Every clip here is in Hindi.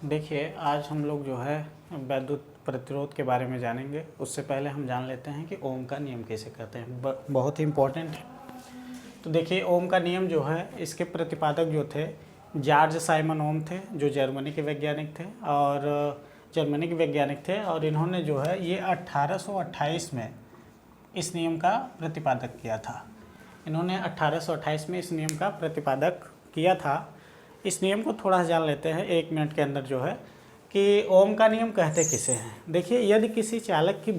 देखिए, आज हम लोग जो है वैद्युत प्रतिरोध के बारे में जानेंगे। उससे पहले हम जान लेते हैं कि ओम का नियम कैसे करते हैं, बहुत ही इम्पोर्टेंट है। तो देखिए, ओम का नियम जो है, इसके प्रतिपादक जो थे जॉर्ज साइमन ओम थे, जो जर्मनी के वैज्ञानिक थे और इन्होंने जो है ये 1828 में इस नियम का प्रतिपादक किया था। इन्होंने 1828 में इस नियम का प्रतिपादक किया था। इस नियम को थोड़ा जान लेते हैं 1 मिनट के अंदर जो है कि ओम का नियम कहते किसे हैं। देखिए, यदि किसी चालक की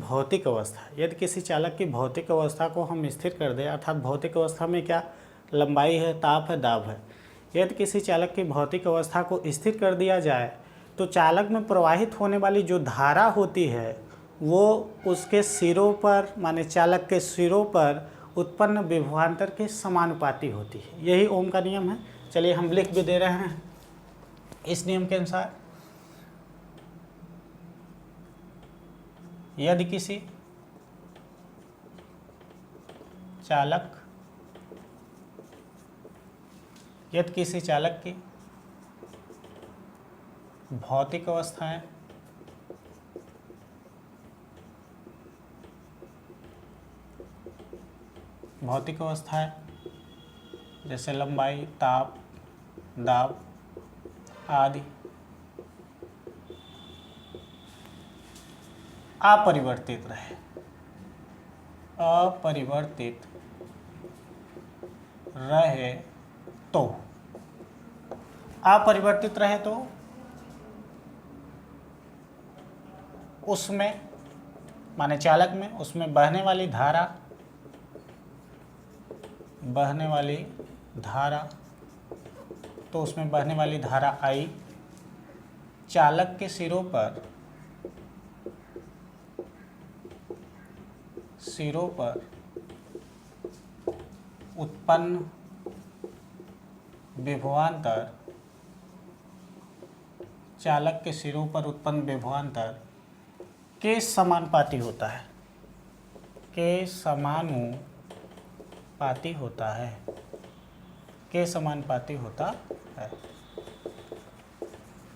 भौतिक अवस्था को हम स्थिर कर दें, अर्थात भौतिक अवस्था में क्या लंबाई है, ताप है, दाब है। यदि किसी चालक की भौतिक अवस्था को स्थिर कर दिया जाए तो चालक में प्रवाहित होने वाली जो धारा होती है वो उसके सिरों पर, माने चालक के सिरों पर उत्पन्न विभवांतर के समानुपाती होती है। यही ओम का नियम है। चलिए हम लिख भी दे रहे हैं इस नियम के अनुसार। यदि किसी चालक की भौतिक अवस्थाएं जैसे लंबाई, ताप, दाब आदि अपरिवर्तित रहे तो उसमें, माने चालक में, उसमें बहने वाली धारा आई चालक के सिरों पर उत्पन्न विभवांतर के समानुपाती होता है।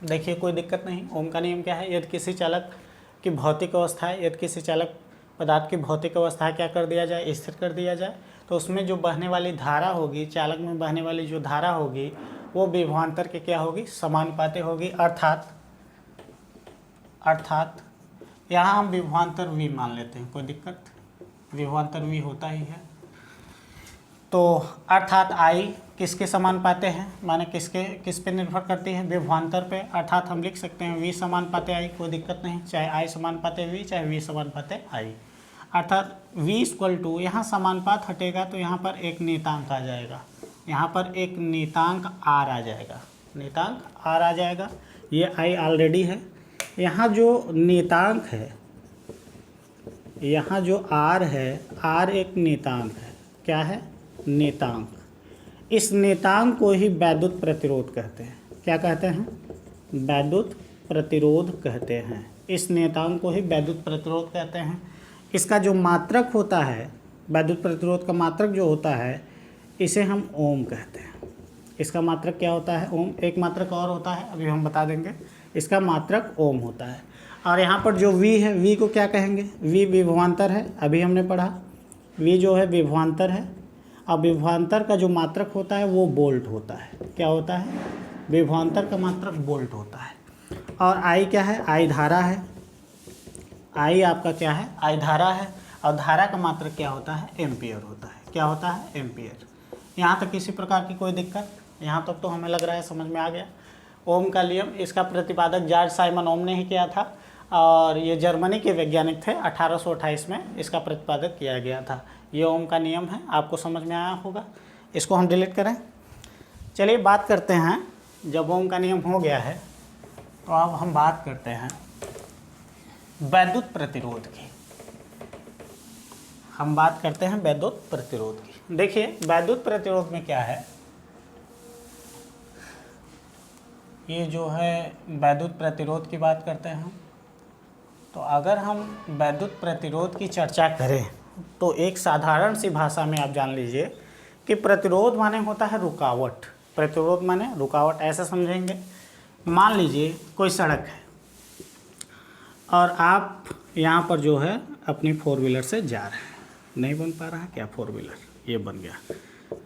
देखिए, कोई दिक्कत नहीं। ओम का नियम क्या है? यदि किसी चालक पदार्थ की भौतिक अवस्था क्या कर दिया जाए, स्थिर कर दिया जाए, तो उसमें जो बहने वाली धारा होगी, चालक में बहने वाली जो धारा होगी वो विभवांतर के क्या होगी, समानुपाती होगी। अर्थात यहाँ हम विभवांतर v मान लेते हैं, कोई दिक्कत, विभवांतर v होता ही है। तो अर्थात I किसके समानुपाती है, माने किस पे निर्भर करती है, विभवांतर पे। अर्थात हम लिख सकते हैं v समानुपाती I, कोई दिक्कत नहीं, चाहे I समानुपाती v चाहे v समानुपाती I। अर्थात v इक्वल टू, यहाँ समानुपात हटेगा तो यहाँ पर एक नियतांक आ जाएगा, R आ जाएगा। ये I ऑलरेडी है। यहाँ जो नियतांक है, यहाँ जो R है, R एक नियतांक है। क्या है? नियतांक। इस नियतांक को ही वैद्युत प्रतिरोध कहते हैं। क्या कहते हैं? वैद्युत प्रतिरोध कहते हैं। इस नियतांक को ही वैद्युत प्रतिरोध कहते हैं। इसका जो मात्रक होता है, वैद्युत प्रतिरोध का मात्रक जो होता है, इसे हम ओम कहते हैं। इसका मात्रक क्या होता है? ओम। एक मात्रक और होता है, अभी हम बता देंगे। इसका मात्रक ओम होता है। और यहाँ पर जो v है, v को क्या कहेंगे? v विभवांतर है, अभी हमने पढ़ा। v जो है विभवांतर है। अब विभवांतर का जो मात्रक होता है वो वोल्ट होता है। क्या होता है? विभवांतर का मात्रक वोल्ट होता है। और I क्या है? I धारा है। I आपका क्या है? I धारा है। और धारा का मात्रक क्या होता है? एम्पियर होता है। क्या होता है? एम्पियर। यहाँ तक किसी प्रकार की कोई दिक्कत? यहाँ तक तो हमें लग रहा है समझ में आ गया। ओम का नियम, इसका प्रतिपादक जॉर्ज साइमन ओम ने ही किया था और ये जर्मनी के वैज्ञानिक थे। 1828 में इसका प्रतिपादक किया गया था। ये ओम का नियम है, आपको समझ में आया होगा। इसको हम डिलीट करें। चलिए बात करते हैं, जब ओम का नियम हो गया है तो अब हम बात करते हैं वैद्युत प्रतिरोध की। देखिए, वैद्युत प्रतिरोध में क्या है, ये जो है वैद्युत प्रतिरोध की बात करते हैं हम। तो अगर हम वैद्युत प्रतिरोध की चर्चा करें तो एक साधारण सी भाषा में आप जान लीजिए कि प्रतिरोध माने होता है रुकावट। प्रतिरोध माने रुकावट, ऐसे समझेंगे मान लीजिए कोई सड़क है और आप यहाँ पर जो है अपनी 4 व्हीलर से जा रहे हैं, नहीं बन पा रहा है क्या 4 व्हीलर, ये बन गया,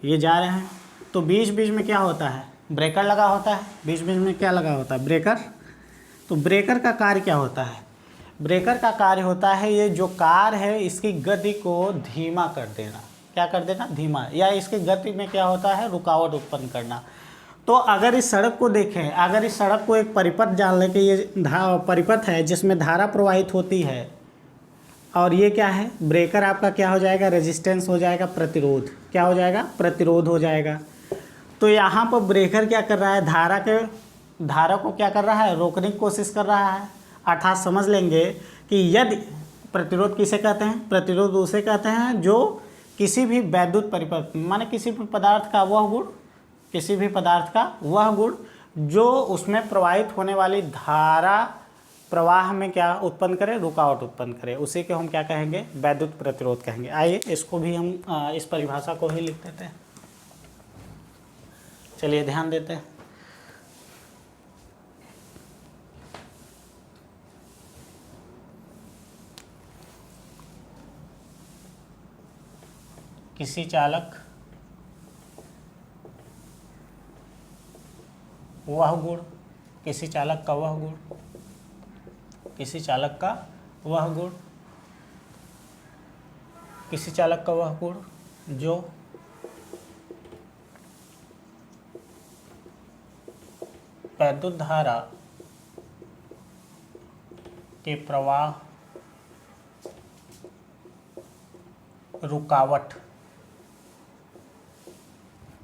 ये जा रहे हैं, तो बीच बीच में क्या होता है, ब्रेकर लगा होता है, बीच बीच में क्या लगा होता है, ब्रेकर। तो ब्रेकर का कार्य क्या होता है, ब्रेकर का कार्य होता है ये जो कार है इसकी गति को धीमा कर देना, क्या कर देना, धीमा, या इसकी गति में क्या होता है, रुकावट उत्पन्न करना। तो अगर इस सड़क को देखें, अगर इस सड़क को एक परिपथ जान लें कि ये परिपथ है जिसमें धारा प्रवाहित होती है, और ये क्या है, ब्रेकर आपका क्या हो जाएगा, रेजिस्टेंस हो जाएगा, प्रतिरोध, क्या हो जाएगा, प्रतिरोध हो जाएगा। तो यहाँ पर ब्रेकर क्या कर रहा है, धारा को क्या कर रहा है, रोकने की कोशिश कर रहा है। अर्थात समझ लेंगे कि यदि प्रतिरोध किसे कहते हैं, प्रतिरोध उसे कहते हैं जो किसी भी वैद्युत परिपथ माने किसी भी पदार्थ का वह गुण, किसी भी पदार्थ का वह गुण जो उसमें प्रवाहित होने वाली धारा प्रवाह में क्या उत्पन्न करे, रुकावट उत्पन्न करे, उसी को हम क्या कहेंगे, वैद्युत प्रतिरोध कहेंगे। आइए इसको भी हम इस परिभाषा को ही लिख देते हैं। चलिए ध्यान देते हैं। किसी चालक वह गुण, किसी चालक का वह गुण, किसी चालक का वह गुण, किसी चालक का वह गुण जो वैद्युत धारा के प्रवाह रुकावट,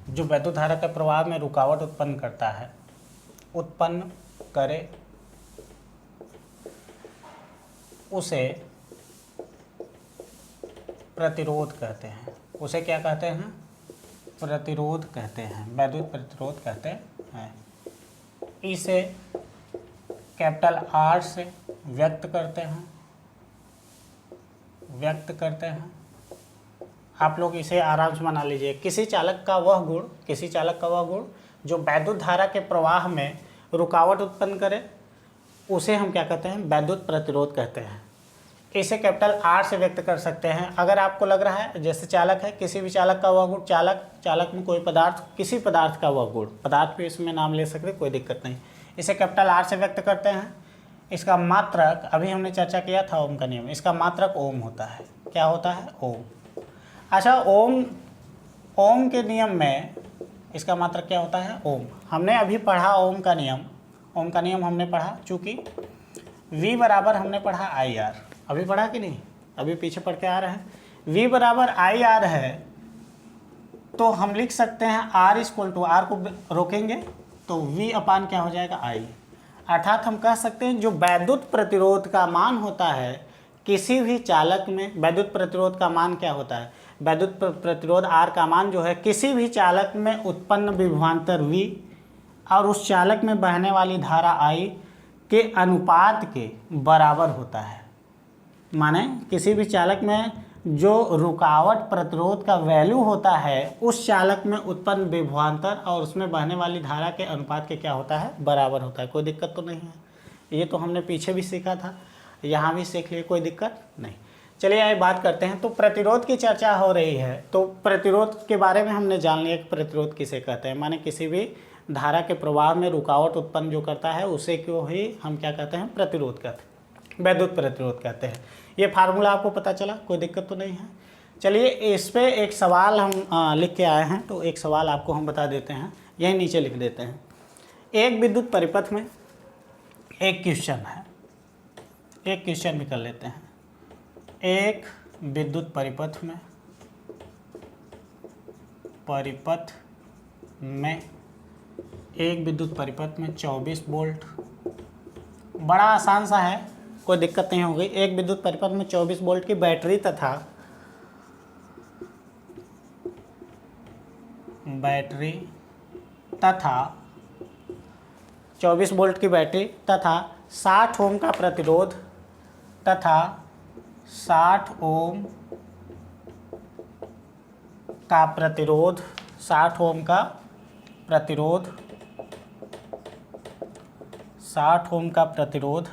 जो वैद्युत धारा के प्रवाह में रुकावट उत्पन्न करता है, उत्पन्न करे, उसे प्रतिरोध कहते हैं। उसे क्या कहते हैं, प्रतिरोध कहते हैं, वैद्युत प्रतिरोध कहते हैं। इसे कैपिटल आर से व्यक्त करते हैं, व्यक्त करते हैं। आप लोग इसे आराम से बना लीजिए। किसी चालक का वह गुण, किसी चालक का वह गुण जो वैद्युत धारा के प्रवाह में रुकावट उत्पन्न करे, उसे हम क्या कहते हैं, वैद्युत प्रतिरोध कहते हैं। इसे कैपिटल आर से व्यक्त कर सकते हैं। अगर आपको लग रहा है जैसे चालक है, किसी भी चालक का वह गुण, चालक में कोई पदार्थ, किसी पदार्थ का वह गुण, पदार्थ भी इसमें नाम ले सकते, कोई दिक्कत नहीं। इसे कैपिटल आर से व्यक्त करते हैं। इसका मात्रक, अभी हमने चर्चा किया था ओम का नियम, इसका मात्रक ओम होता है। क्या होता है, ओम। अच्छा, ओम के नियम में इसका मात्रक क्या होता है, ओम। हमने अभी पढ़ा ओम का नियम हमने पढ़ा, चूँकि V बराबर हमने पढ़ा IR, अभी पढ़ा कि नहीं, अभी पीछे पढ़ के आ रहे हैं। V बराबर IR है तो हम लिख सकते हैं R इक्वल टू, R को रोकेंगे तो V अपान क्या हो जाएगा, I। अर्थात हम कह सकते हैं जो वैद्युत प्रतिरोध का मान होता है किसी भी चालक में, वैद्युत प्रतिरोध का मान क्या होता है, वैद्युत प्रतिरोध R का मान जो है किसी भी चालक में उत्पन्न विभवांतर V और उस चालक में बहने वाली धारा I के अनुपात के बराबर होता है। माने किसी भी चालक में जो रुकावट प्रतिरोध का वैल्यू होता है उस चालक में उत्पन्न विभवांतर और उसमें बहने वाली धारा के अनुपात के क्या होता है, बराबर होता है। कोई दिक्कत तो नहीं है। ये तो हमने पीछे भी सीखा था, यहाँ भी सीख लिए, कोई दिक्कत नहीं। चलिए आइए बात करते हैं। तो प्रतिरोध की चर्चा हो रही है, तो प्रतिरोध के बारे में हमने जान लिया कि प्रतिरोध किसे कहते हैं। माने किसी भी धारा के प्रवाह में रुकावट उत्पन्न जो करता है उसे क्यों ही हम क्या कहते हैं, प्रतिरोध कहते हैं, वैद्युत प्रतिरोध कहते हैं। ये फार्मूला आपको पता चला, कोई दिक्कत तो नहीं है। चलिए इस पे एक सवाल हम लिख के आए हैं, तो एक सवाल आपको हम बता देते हैं, यही नीचे लिख देते हैं। एक विद्युत परिपथ में एक क्वेश्चन है, एक क्वेश्चन भी कर लेते हैं। एक विद्युत परिपथ में एक विद्युत परिपथ में 24 वोल्ट, बड़ा आसान सा है, कोई दिक्कत नहीं होगी। एक विद्युत परिपथ में 24 वोल्ट की बैटरी तथा 24 वोल्ट की बैटरी तथा 60 ओम का प्रतिरोध तथा 60 ओम का प्रतिरोध, 60 ओम का प्रतिरोध 60 ओम का प्रतिरोध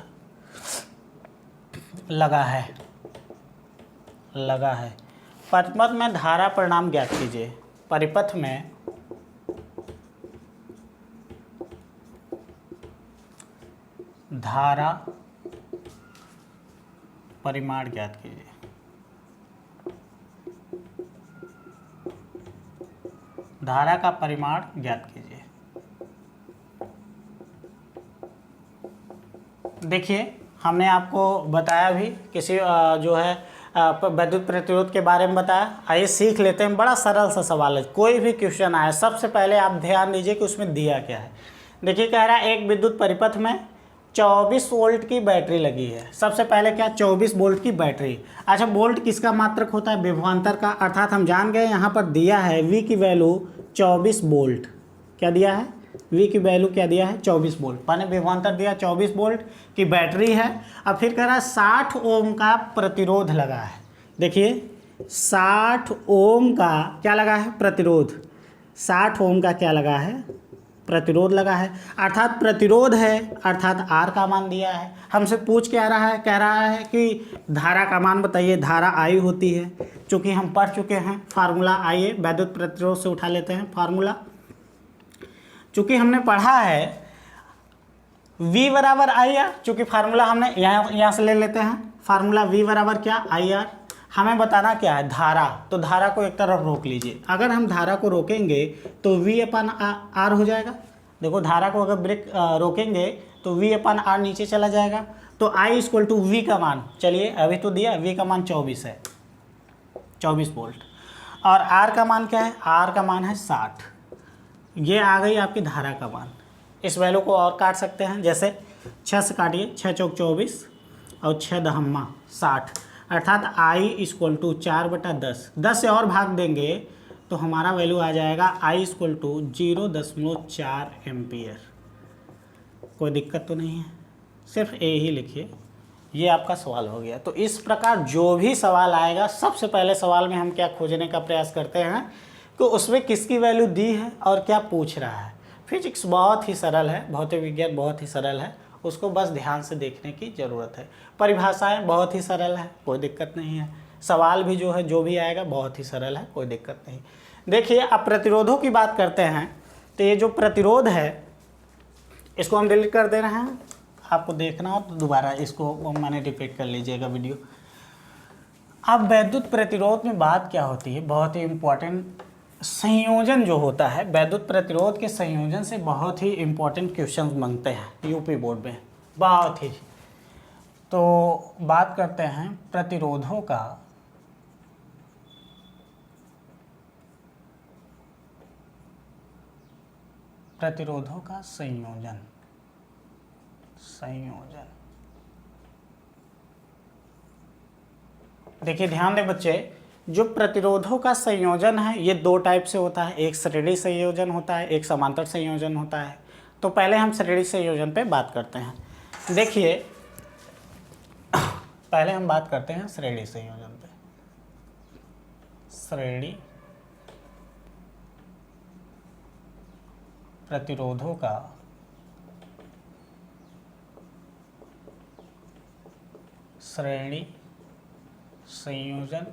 लगा है परिपथ में धारा परिमाण ज्ञात कीजिए। परिपथ में धारा परिमाण ज्ञात कीजिए। धारा का परिमाण ज्ञात कीजिए। देखिए हमने आपको बताया भी किसी जो है विद्युत प्रतिरोध के बारे में बताया। आइए सीख लेते हैं। बड़ा सरल सा सवाल है, कोई भी क्वेश्चन आए सबसे पहले आप ध्यान दीजिए कि उसमें दिया क्या है। देखिए कह रहा है एक विद्युत परिपथ में 24 वोल्ट की बैटरी लगी है। सबसे पहले क्या 24 वोल्ट की बैटरी। अच्छा वोल्ट किसका मात्रक होता है? विभवांतर का। अर्थात हम जान गए यहाँ पर दिया है V की वैल्यू 24 वोल्ट। क्या दिया है? V की वैल्यू क्या दिया है? 24 वोल्ट। मैंने विभवांतर दिया 24 वोल्ट की बैटरी है। अब फिर कह रहा है 60 ओम का प्रतिरोध लगा है। देखिए 60 ओम का क्या लगा है? प्रतिरोध। 60 ओम का क्या लगा है? प्रतिरोध लगा है। अर्थात प्रतिरोध है, अर्थात R का मान दिया है। हमसे पूछ क्या रहा है? कह रहा है कि धारा का मान बताइए। धारा I होती है, चूँकि हम पढ़ चुके हैं फार्मूला। आइए विद्युत प्रतिरोध से उठा लेते हैं फार्मूला। चूँकि हमने पढ़ा है V बराबर IR, चूँकि फार्मूला हमने यहाँ से ले लेते हैं। फार्मूला V बराबर क्या? IR। हमें बताना क्या है? धारा। तो धारा को एक तरफ रोक लीजिए। अगर हम धारा को रोकेंगे तो V/R हो जाएगा। देखो धारा को अगर ब्रेक रोकेंगे तो V/R नीचे चला जाएगा। तो I = V का मान, चलिए अभी तो दिया V का मान 24 है, 24 वोल्ट। और R का मान क्या है? R का मान है 60। ये आ गई आपकी धारा का मान। इस वैल्यू को और काट सकते हैं, जैसे 6 से काटिए, 6 चौक 24 और 6 दहम्मा 60। अर्थात I = 4/10। 10 से और भाग देंगे तो हमारा वैल्यू आ जाएगा I = 0.4 एम्पियर। कोई दिक्कत तो नहीं है, सिर्फ ए ही लिखिए। ये आपका सवाल हो गया। तो इस प्रकार जो भी सवाल आएगा, सबसे पहले सवाल में हम क्या खोजने का प्रयास करते हैं कि उसमें किसकी वैल्यू दी है और क्या पूछ रहा है। फिजिक्स बहुत ही सरल है, भौतिक विज्ञान बहुत ही सरल है, उसको बस ध्यान से देखने की ज़रूरत है। परिभाषाएं बहुत ही सरल है, कोई दिक्कत नहीं है। सवाल भी जो है जो भी आएगा बहुत ही सरल है, कोई दिक्कत नहीं। देखिए अब प्रतिरोधों की बात करते हैं। तो ये जो प्रतिरोध है इसको हम डिलीट कर दे रहे हैं। आपको देखना हो तो दोबारा इसको मैंने रिपीट कर लीजिएगा वीडियो। अब विद्युत प्रतिरोध में बात क्या होती है? बहुत ही इम्पोर्टेंट संयोजन जो होता है, विद्युत प्रतिरोध के संयोजन से बहुत ही इम्पोर्टेंट क्वेश्चन बनते हैं यूपी बोर्ड में, बहुत ही। तो बात करते हैं प्रतिरोधों का संयोजन। देखिए ध्यान दें बच्चे, जो प्रतिरोधों का संयोजन है ये दो टाइप से होता है। एक श्रेणी संयोजन होता है, एक समांतर संयोजन होता है। तो पहले हम श्रेणी संयोजन पे बात करते हैं। देखिए पहले हम बात करते हैं श्रेणी संयोजन पे। श्रेणी प्रतिरोधों का श्रेणी संयोजन।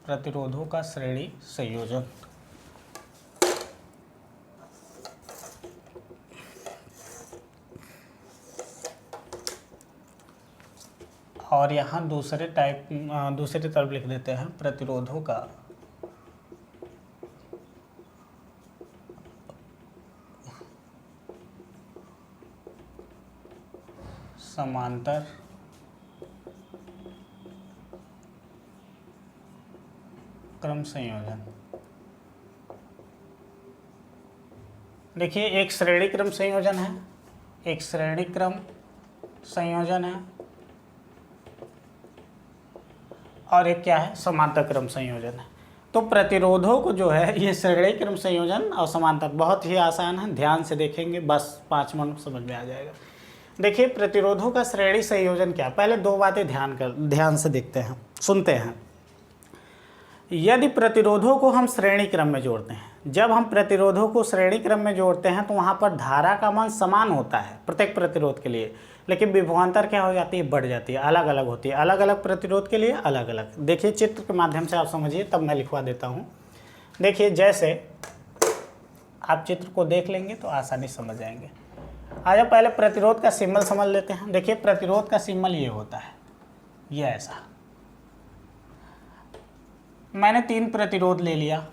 प्रतिरोधों का श्रेणी संयोजन। और यहाँ दूसरे तरफ लिख देते हैं प्रतिरोधों का समांतर क्रम संयोजन। देखिए एक श्रेणी क्रम संयोजन है, एक श्रेणी क्रम संयोजन है, और एक क्या है? समांतर क्रम संयोजन है। तो प्रतिरोधों को जो है ये श्रेणी क्रम संयोजन और समांतर बहुत ही आसान है, ध्यान से देखेंगे बस 5 मिनट समझ में आ जाएगा। देखिए प्रतिरोधों का श्रेणी संयोजन क्या? पहले दो बातें ध्यान से देखते हैं, सुनते हैं। यदि प्रतिरोधों को हम श्रेणी क्रम में जोड़ते हैं, जब हम प्रतिरोधों को श्रेणी क्रम में जोड़ते हैं तो वहाँ पर धारा का मान समान होता है प्रत्येक प्रतिरोध के लिए, लेकिन विभवांतर क्या हो जाती है, बढ़ जाती है, अलग अलग होती है, अलग अलग प्रतिरोध के लिए अलग अलग। देखिए चित्र के माध्यम से आप समझिए, तब मैं लिखवा देता हूँ। देखिए जैसे आप चित्र को देख लेंगे तो आसानी समझ जाएंगे। आइए पहले प्रतिरोध का सिंबल समझ लेते हैं। देखिए प्रतिरोध का सिंबल ये होता है, ये ऐसा। मैंने 3 प्रतिरोध ले लिया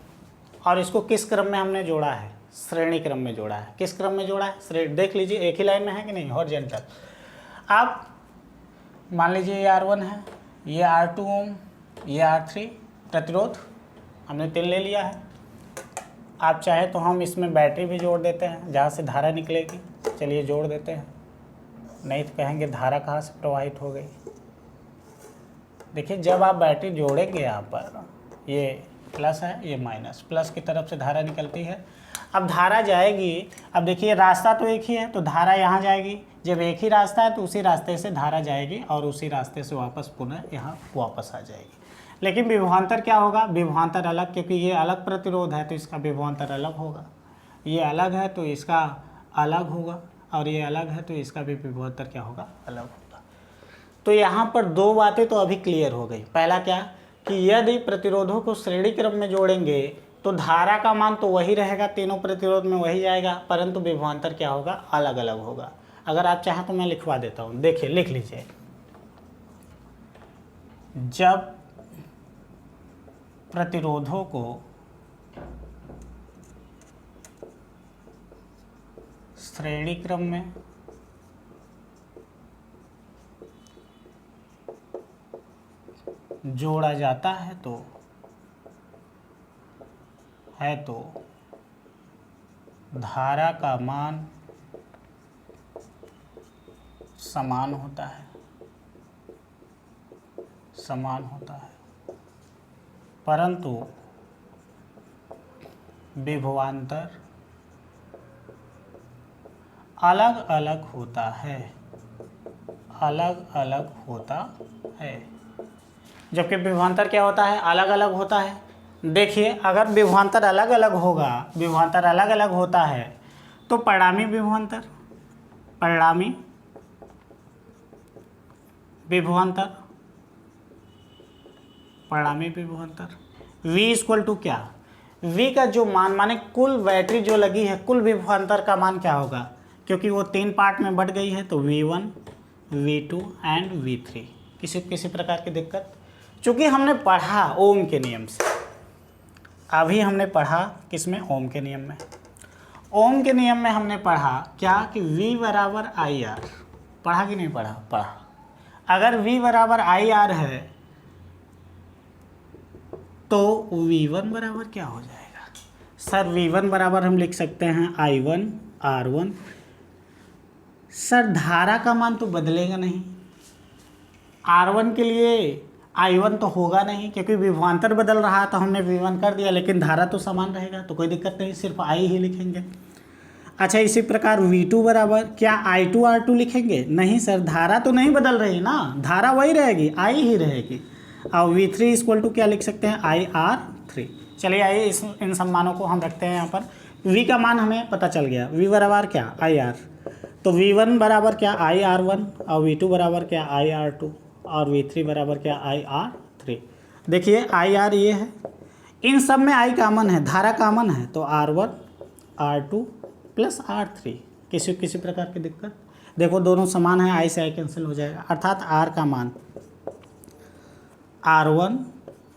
और इसको किस क्रम में हमने जोड़ा है, श्रेणी क्रम में जोड़ा है। किस क्रम में जोड़ा है, श्रेणी। देख लीजिए एक ही लाइन में है कि नहीं, हॉरिजॉन्टल। आप मान लीजिए ये R1 है, ये R2 ओम, ये R3 प्रतिरोध हमने 3 ले लिया है। आप चाहे तो हम इसमें बैटरी भी जोड़ देते हैं जहाँ से धारा निकलेगी। चलिए जोड़ देते हैं, नहीं तो कहेंगे धारा कहाँ से प्रवाहित हो गई। देखिए जब आप बैटरी जोड़ेंगे यहाँ पर, ये प्लस है, ये माइनस, प्लस की तरफ से धारा निकलती है। अब धारा जाएगी, अब देखिए रास्ता तो एक ही है तो धारा यहाँ जाएगी। जब एक ही रास्ता है तो उसी रास्ते से धारा जाएगी और उसी रास्ते से वापस पुनः यहाँ वापस आ जाएगी। लेकिन विभवांतर क्या होगा, विभवांतर अलग, क्योंकि ये अलग प्रतिरोध है तो इसका विभवांतर अलग होगा। ये अलग है तो इसका अलग होगा, और ये अलग है तो इसका भी विभवांतर क्या होगा, अलग होगा। तो यहाँ पर 2 बातें तो अभी क्लियर हो गई। पहला क्या कि यदि प्रतिरोधों को श्रेणी क्रम में जोड़ेंगे तो धारा का मान तो वही रहेगा, तीनों प्रतिरोध में वही जाएगा, परंतु विभवांतर क्या होगा, अलग अलग होगा। अगर आप चाहें तो मैं लिखवा देता हूँ। देखिए लिख लीजिए, जब प्रतिरोधों को श्रेणी क्रम में जोड़ा जाता है तो धारा का मान समान होता है, परंतु विभवांतर अलग अलग होता है। जबकि विभवांतर क्या होता है, अलग अलग होता है। देखिए अगर विभवांतर अलग अलग होता है तो परिणामी विभवांतर V इक्वल टू क्या, V का जो मान माने कुल बैटरी जो लगी है, कुल विभवांतर का मान क्या होगा, क्योंकि वो 3 पार्ट में बढ़ गई है तो V1, V2 एंड V3। किसी प्रकार की दिक्कत, चूँकि हमने पढ़ा ओम के नियम से, अभी हमने पढ़ा किसमें, ओम के नियम में। ओम के नियम में हमने पढ़ा क्या कि V बराबर IR, पढ़ा कि नहीं पढ़ा। अगर V बराबर IR है तो V1 बराबर क्या हो जाएगा सर, V1 बराबर हम लिख सकते हैं I1 R1। सर धारा का मान तो बदलेगा नहीं, R1 के लिए I1 तो होगा नहीं, क्योंकि विभवांतर बदल रहा है तो हमने V1 कर दिया, लेकिन धारा तो समान रहेगा तो कोई दिक्कत नहीं, सिर्फ I ही लिखेंगे। अच्छा इसी प्रकार V2 बराबर क्या I2 R2 लिखेंगे, नहीं सर धारा तो नहीं बदल रही ना, धारा वही रहेगी, I ही रहेगी। और V3 इक्वल टू क्या लिख सकते हैं, IR3। चलिए आइए इन सम्मानों को हम रखते हैं यहाँ पर। V का मान हमें पता चल गया, V बराबर क्या IR, तो V1 बराबर क्या IR1 और V2 बराबर क्या IR2 और V3 बराबर क्या IR3। देखिए IR ये है, इन सब में I कॉमन है, धारा कॉमन है, तो R1 R2 प्लस R3। किसी प्रकार की दिक्कत, देखो दोनों समान है, I से I कैंसिल हो जाएगा, अर्थात R का मान R1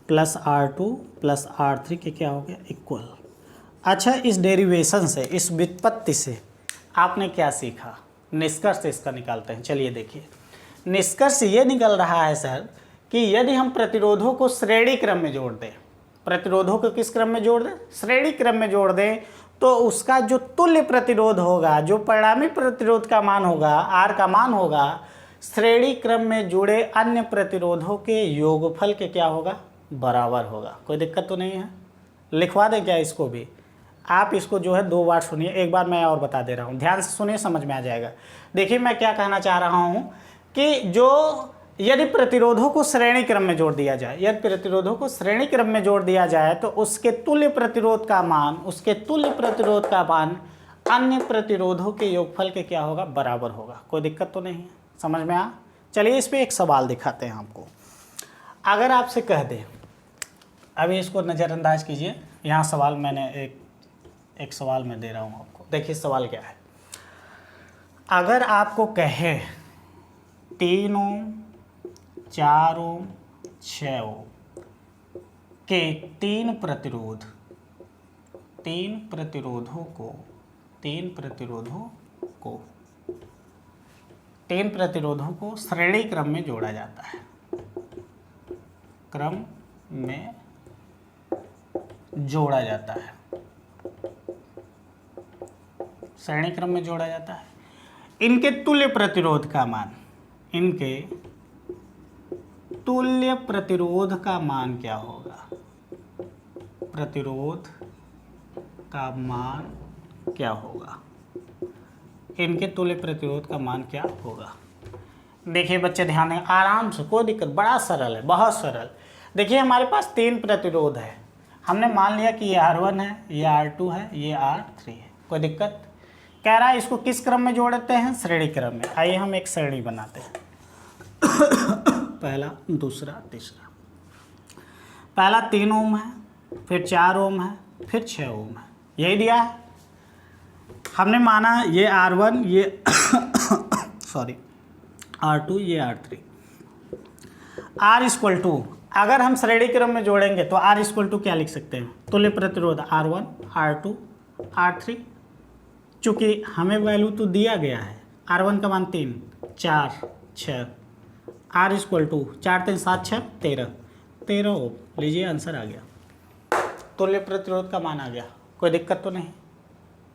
plus R2 plus R3 के क्या हो गया, इक्वल। अच्छा इस डेरिवेशन से, इस व्युत्पत्ति से आपने क्या सीखा, निष्कर्ष इसका निकालते हैं। चलिए देखिए, निष्कर्ष ये निकल रहा है सर कि यदि हम प्रतिरोधों को श्रेणी क्रम में जोड़ दें, प्रतिरोधों को किस क्रम में जोड़ दें, श्रेणी क्रम में जोड़ दें, तो उसका जो तुल्य प्रतिरोध होगा, जो परिणामी प्रतिरोध का मान होगा, R का मान होगा, श्रेणी क्रम में जुड़े अन्य प्रतिरोधों के योगफल के क्या होगा, बराबर होगा। कोई दिक्कत तो नहीं है, लिखवा दें क्या इसको भी। आप इसको जो है 2 बार सुनिए, एक बार मैं और बता दे रहा हूँ, ध्यान से सुनिए, समझ में आ जाएगा। देखिए मैं क्या कहना चाह रहा हूँ कि जो यदि प्रतिरोधों को श्रेणी क्रम में जोड़ दिया जाए, यदि प्रतिरोधों को श्रेणी क्रम में जोड़ दिया जाए तो उसके तुल्य प्रतिरोध का मान, उसके तुल्य प्रतिरोध का मान अन्य प्रतिरोधों के योगफल के क्या होगा, बराबर होगा। कोई दिक्कत तो नहीं है, समझ में आ। चलिए इस पे एक सवाल दिखाते हैं आपको। अगर आपसे कह दे, अभी इसको नज़रअंदाज कीजिए, यहाँ सवाल मैंने एक सवाल मैं दे रहा हूँ आपको। देखिए सवाल क्या है। अगर आपको कहे 3 ओम, 4 ओम, 6 ओम के तीन प्रतिरोधों को श्रेणी क्रम में जोड़ा जाता है, क्रम में जोड़ा जाता है, श्रेणी क्रम में जोड़ा जाता है। इनके तुल्य प्रतिरोध का मान, इनके तुल्य प्रतिरोध का मान क्या होगा, प्रतिरोध का मान क्या होगा, इनके तुल्य प्रतिरोध का मान क्या होगा। देखिए बच्चे ध्यान दें, आराम से, कोई दिक्कत, बड़ा सरल है, बहुत सरल। देखिए हमारे पास 3 प्रतिरोध है, हमने मान लिया कि ये R1 है, ये R2 है, ये R3 है। कोई दिक्कत। कह रहा है इसको किस क्रम में जोड़ते हैं, श्रेणी क्रम में। आइए हम एक श्रेणी बनाते हैं पहला, दूसरा, तीसरा। पहला 3 ओम है, फिर 4 ओम है, फिर 6 ओम है, यही दिया है। हमने माना ये R1, ये सॉरी R2, ये R3। R इक्वल टू, अगर हम श्रेणी क्रम में जोड़ेंगे तो R इक्वल टू क्या लिख सकते हैं, तुल्य प्रतिरोध R1, R2, R3। चूँकि हमें वैल्यू तो दिया गया है, R1 का मान 3, 4, 6, R इक्वल टू 4 3 7 6 13 ओम। लीजिए आंसर आ गया, तुल्य प्रतिरोध का मान आ गया। कोई दिक्कत तो नहीं,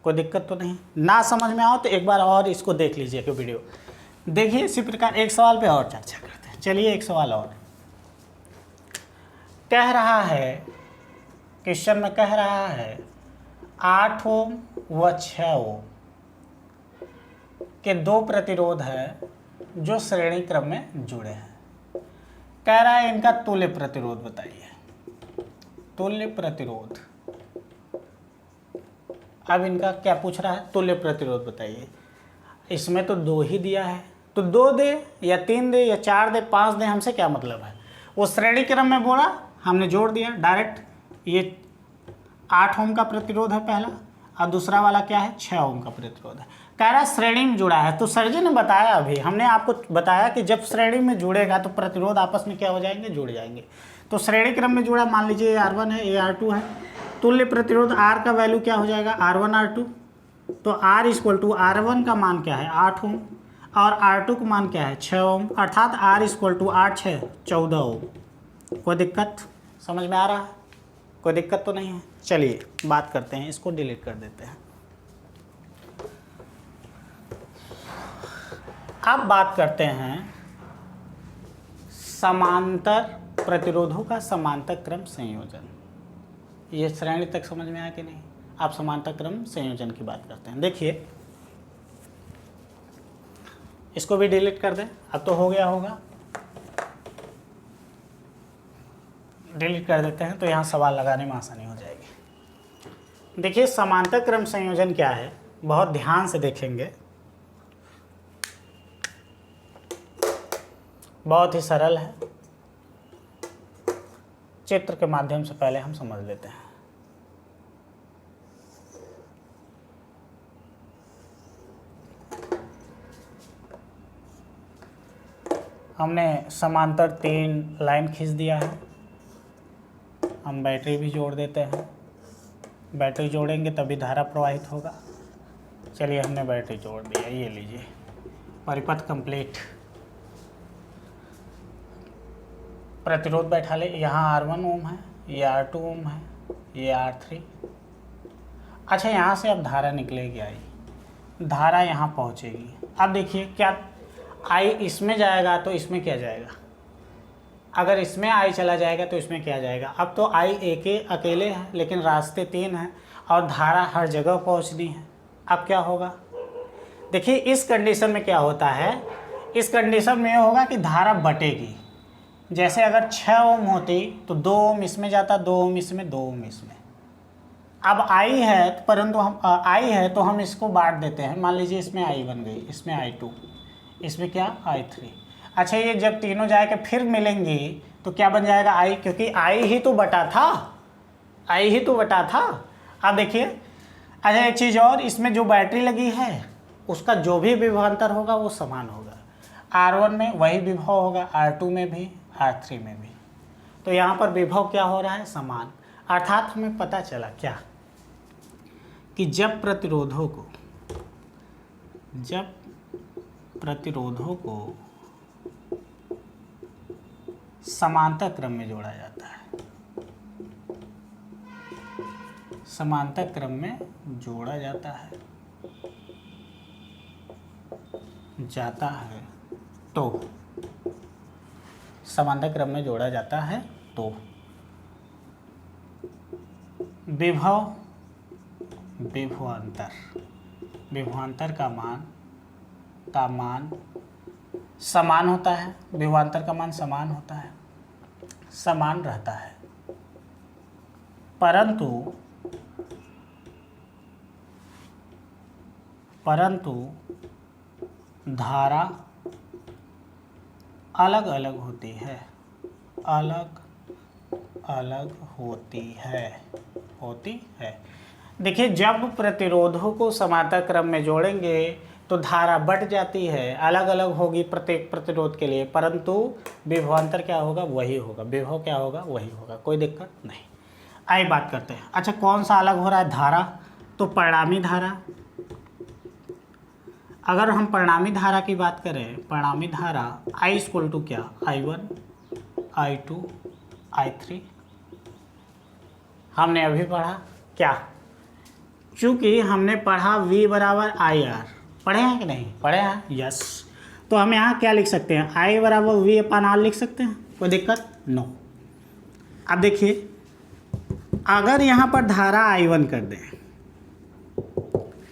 कोई दिक्कत तो नहीं। ना समझ में आओ तो एक बार और इसको देख लीजिए कि वीडियो देखिए। इसी प्रकार एक सवाल पे और चर्चा करते हैं। चलिए एक सवाल और कह रहा है, क्वेश्चन में कह रहा है 8 ओम व 6 ओम के 2 प्रतिरोध है जो श्रेणी क्रम में जुड़े हैं। कह रहा है इनका तुल्य प्रतिरोध बताइए, तुल्य प्रतिरोध। अब इनका क्या पूछ रहा है, तुल्य प्रतिरोध बताइए। इसमें तो 2 ही दिया है, तो 2 दे या 3 दे या 4 दे 5 दे, हमसे क्या मतलब है। वो श्रेणी क्रम में बोला, हमने जोड़ दिया डायरेक्ट। ये 8 ओम का प्रतिरोध है पहला, और दूसरा वाला क्या है, 6 ओम का प्रतिरोध है। कह रहा है श्रेणी में जुड़ा है। तो सर जी ने बताया, अभी हमने आपको बताया कि जब श्रेणी में जुड़ेगा तो प्रतिरोध आपस में क्या हो जाएंगे, जुड़ जाएंगे। तो श्रेणी क्रम में जुड़ा, मान लीजिए ये R1 है, ये R2 है। तुल्य प्रतिरोध R का वैल्यू क्या हो जाएगा, R1 R2। तो R इक्वल टू R1 का मान क्या है, 8 ओम, और R2 का मान क्या है, 6 ओम, अर्थात R इक्वल टू 8 6 14 ओम। कोई दिक्कत, समझ में आ रहा है, कोई दिक्कत तो नहीं है। चलिए बात करते हैं, इसको डिलीट कर देते हैं। अब बात करते हैं समांतर प्रतिरोधों का समांतर क्रम संयोजन। ये श्रेणी तक समझ में आया कि नहीं। आप समांतर क्रम संयोजन की बात करते हैं। देखिए इसको भी डिलीट कर दें, अब तो हो गया होगा। डिलीट कर देते हैं तो यहाँ सवाल लगाने में आसानी हो जाएगी। देखिए समांतर क्रम संयोजन क्या है, बहुत ध्यान से देखेंगे, बहुत ही सरल है। चित्र के माध्यम से पहले हम समझ लेते हैं। हमने समांतर 3 लाइन खींच दिया है। हम बैटरी भी जोड़ देते हैं, बैटरी जोड़ेंगे तभी धारा प्रवाहित होगा। चलिए हमने बैटरी जोड़ दिया, ये लीजिए परिपथ कंप्लीट। प्रतिरोध बैठा ले, यहाँ R1 ओम है, ये R2 ओम है, ये R3। अच्छा यहाँ से अब धारा निकलेगी, आई धारा यहाँ पहुँचेगी। अब देखिए क्या I इसमें जाएगा तो इसमें क्या जाएगा, अगर इसमें I चला जाएगा तो इसमें क्या जाएगा। अब तो I एक अकेले है लेकिन रास्ते 3 हैं और धारा हर जगह पहुँचनी है। अब क्या होगा, देखिए इस कंडीशन में क्या होता है, इस कंडीशन में ये होगा कि धारा बटेगी। जैसे अगर 6 ओम होती तो 2 ओम इसमें जाता, 2 ओम इसमें, 2 ओम इसमें। अब आई है, परंतु हम आई है तो हम इसको बांट देते हैं। मान लीजिए इसमें आई बन गई, इसमें I2, इसमें क्या I3। अच्छा, ये जब तीनों जाके फिर मिलेंगी तो क्या बन जाएगा I, क्योंकि I ही तो बटा था, I ही तो बटा था। अब देखिए, अच्छा एक चीज़ और, इसमें जो बैटरी लगी है उसका जो भी विभवांतर होगा वो समान होगा। R1 में वही विभव होगा, R2 में भी, R3 में भी। तो यहाँ पर विभव क्या हो रहा है, समान। अर्थात हमें पता चला क्या, कि जब प्रतिरोधों को समांतर क्रम में जोड़ा जाता है, समांतर क्रम में जोड़ा जाता है तो समांतर क्रम में जोड़ा जाता है तो विभवांतर का मान समान होता है, विभवांतर का मान समान होता है, समान रहता है, परंतु धारा अलग अलग होती है, अलग होती है। देखिए, जब प्रतिरोधों को समांतर क्रम में जोड़ेंगे तो धारा बढ़ जाती है, अलग अलग होगी प्रत्येक प्रतिरोध के लिए, परंतु विभवांतर क्या होगा, वही होगा, विभव क्या होगा, वही होगा, कोई दिक्कत नहीं। आइए बात करते हैं। अच्छा, कौन सा अलग हो रहा है, धारा। तो परिणामी धारा, अगर हम परिणामी धारा की बात करें, परिणामी धारा I = क्या, I1, I2, I3। हमने अभी पढ़ा क्या, चूँकि हमने पढ़ा V = IR, पढ़े हैं कि नहीं पढ़े हैं, यस। तो हम यहाँ क्या लिख सकते हैं, I = V/R लिख सकते हैं, कोई दिक्कत, नो। अब देखिए, अगर यहाँ पर धारा I1 कर दें,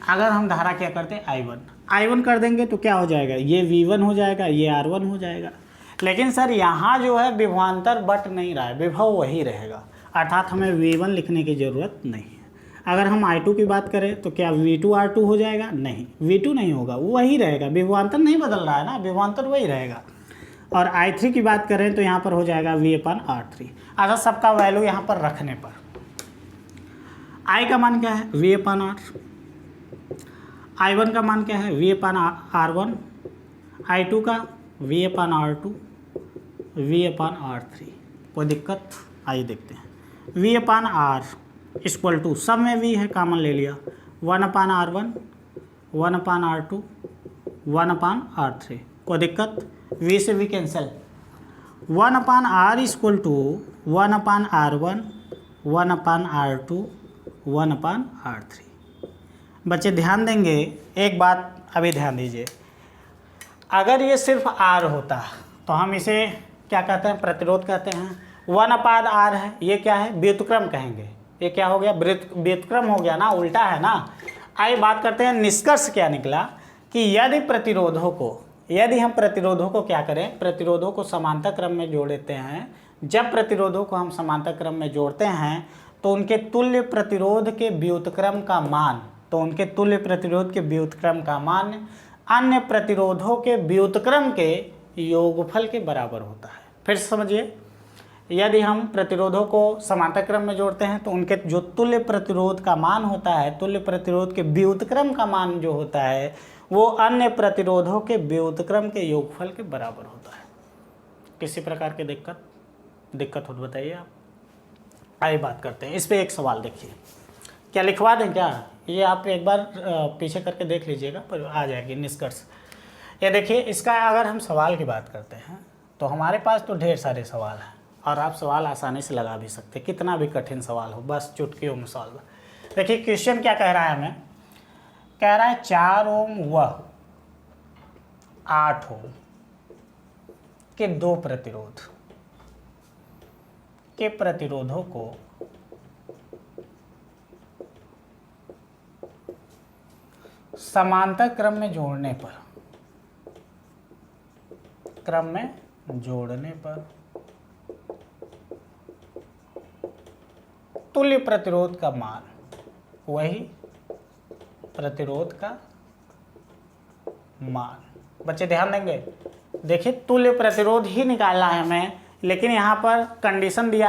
अगर हम धारा क्या करते हैं, I1 कर देंगे तो क्या हो जाएगा, ये V1 हो जाएगा, ये R1 हो जाएगा। लेकिन सर यहाँ जो है विभवांतर बट नहीं रहा है, विभव वही रहेगा, अर्थात हमें V1 लिखने की ज़रूरत नहीं है। अगर हम I2 की बात करें तो क्या V2 R2 हो जाएगा, नहीं, V2 नहीं होगा, वो वही रहेगा, विभवांतर नहीं बदल रहा है ना, विभवांतर वही रहेगा। और I3 की बात करें तो यहाँ पर हो जाएगा V/R3। अच्छा, सबका वैल्यू यहाँ पर रखने पर I का मान क्या है, V/R, I1 का मान क्या है, V/R1, I2 का V/R2, V/R3, कोई दिक्कत। आइए देखते हैं, V/R = सब में V है, कॉमन ले लिया, 1/R1, 1/R2, 1/R3, कोई दिक्कत, V से V cancel. 1/R = 1/R1, 1/R2, 1/R3। बच्चे ध्यान देंगे, एक बात अभी ध्यान दीजिए, अगर ये सिर्फ R होता तो हम इसे क्या कहते हैं, प्रतिरोध कहते हैं। 1/R है, ये क्या है, व्युत्क्रम कहेंगे, ये क्या हो गया, व्युत्क्रम हो गया ना, उल्टा है ना। आइए बात करते हैं, निष्कर्ष क्या निकला, कि यदि हम प्रतिरोधों को क्या करें, प्रतिरोधों को समांतर क्रम में जोड़ देते हैं। जब प्रतिरोधों को हम समांतर क्रम में जोड़ते हैं तो उनके तुल्य प्रतिरोध के व्युत्क्रम का मान, अन्य प्रतिरोधों के व्युत्क्रम के योगफल के बराबर होता है। फिर समझिए, यदि हम प्रतिरोधों को समांतर क्रम में जोड़ते हैं तो उनके जो तुल्य प्रतिरोध का मान होता है, तुल्य प्रतिरोध के व्युत्क्रम का मान जो होता है, वो अन्य प्रतिरोधों के व्युत्क्रम के योगफल के बराबर होता है। किसी प्रकार की दिक्कत हो तो बताइए आप। आइए बात करते हैं, इस पर एक सवाल देखिए, क्या लिखवा दें क्या, ये आप एक बार पीछे करके देख लीजिएगा, पर आ जाएगी निष्कर्ष। ये देखिए, इसका अगर हम सवाल की बात करते हैं तो हमारे पास तो ढेर सारे सवाल हैं, और आप सवाल आसानी से लगा भी सकते हैं, कितना भी कठिन सवाल हो, बस चुटकियों में सॉल्व। देखिए क्वेश्चन क्या कह रहा है हमें, कह रहा है 4 ओम व 8 ओम के दो प्रतिरोधों को समांतर क्रम में जोड़ने पर क्रम में जोड़ने पर तुल्य प्रतिरोध का मान, वही प्रतिरोध का मान। बच्चे ध्यान देंगे, देखिए तुल्य प्रतिरोध ही निकालना है हमें, लेकिन यहाँ पर कंडीशन दिया